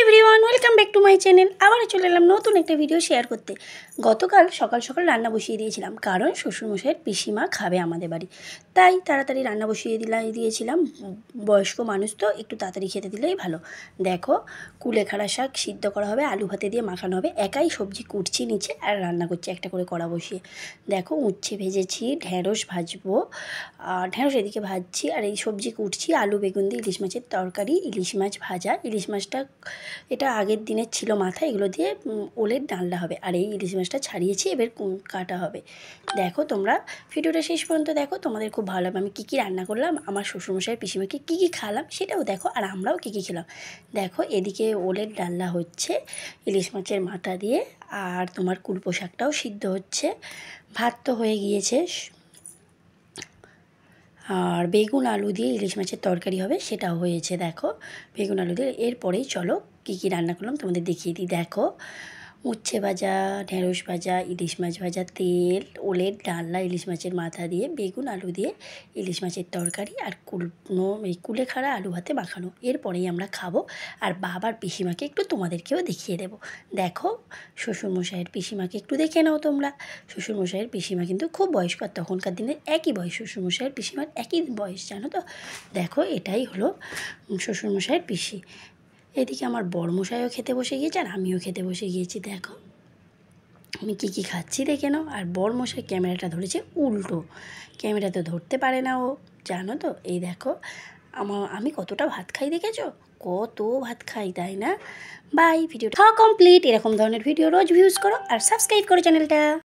Everyone, welcome back to my channel. আবার চলে এলাম নতুন একটা ভিডিও শেয়ার করতে। গতকাল সকাল সকাল রান্না বসিয়ে দিয়েছিলাম, কারণ শ্বশুরমশাইয়ের পিসিমা খাবে আমাদের বাড়ি, তাই তাড়াতাড়ি রান্না বসিয়ে দিয়েছিলাম। বয়স্ক মানুষ তো একটু তাড়াতাড়ি খেতে দিলেই ভালো। দেখো, কুলেখাড়া শাক সিদ্ধ করা হবে, আলু ভাতে দিয়ে মাখানো হবে। একাই সবজি কুটছি নিচে আর রান্না করছি একটা করে কড়া বসিয়ে। দেখো, উচ্ছে ভেজেছি, ঢ্যাঁড়স ভাজবো, ঢ্যাঁড়স এদিকে ভাজছি আর এই সবজি কুটছি। আলু বেগুন দিয়ে ইলিশ মাছের তরকারি, ইলিশ মাছ ভাজা। ইলিশ মাছটা এটা আগের দিনের ছিল মাথা, এগুলো দিয়ে ওলের ডালনা হবে। আর এই ইলিশ মাছটা ছাড়িয়েছি, এবার কাটা হবে। দেখো, তোমরা ভিডিওটা শেষ পর্যন্ত দেখো, তোমাদের খুব ভালো লাগবে। আমি কী কী রান্না করলাম, আমার শ্বশুরমশাই পিসিমাকে কী কী খাওয়ালাম সেটাও দেখো, আর আমরাও কী কী খেলাম। দেখো, এদিকে ওলের ডালনা হচ্ছে ইলিশ মাছের মাথা দিয়ে, আর তোমার কুলপো শাকটাও সিদ্ধ হচ্ছে। ভাত তো হয়ে গিয়েছে, আর বেগুন আলু দিয়ে ইলিশ মাছের তরকারি হবে, সেটাও হয়েছে। দেখো, বেগুন আলু দিয়ে। এরপরেই চলো কী কী রান্না করলাম তোমাদের দেখিয়ে দিই। দেখো, উচ্ছে ভাজা, ঢেঁড়স ভাজা, ইলিশ মাছ ভাজা, তেল, ওলের ডালনা ইলিশ মাছের মাথা দিয়ে, বেগুন আলু দিয়ে ইলিশ মাছের তরকারি, আর কুলেখাড়া আলু ভাতে মাখানো। এরপরেই আমরা খাবো। আর বাবার পিসিমাকে একটু তোমাদেরকেও দেখিয়ে দেবো। দেখো, শ্বশুরমশাইয়ের পিসিমাকে একটু দেখে নাও তোমরা। শ্বশুরমশাইয়ের পিসিমা কিন্তু খুব বয়স্ক, আর তখনকার দিনে একই বয়স, শ্বশুরমশাইয়ের পিসিমার একই বয়স, জানো তো। দেখো, এটাই হলো শ্বশুরমশাইয়ের পিসি। এদিকে আমার বড়মশাইও খেতে বসে গিয়েছে, আর আমিও খেতে বসে গিয়েছি। দেখো, আমি কী কী খাচ্ছি দেখে নাও। আর বড়মশাই ক্যামেরাটা ধরেছে উল্টো, ক্যামেরা তো ধরতে পারে না ও, জানো তো। এই দেখো, আমি কতটা ভাত খাই দেখেছো, কত ভাত খাই, তাই না? বাই, ভিডিওটা কমপ্লিট। এরকম ধরনের ভিডিও রোজ ভিউজ করো আর সাবস্ক্রাইব করো চ্যানেলটা।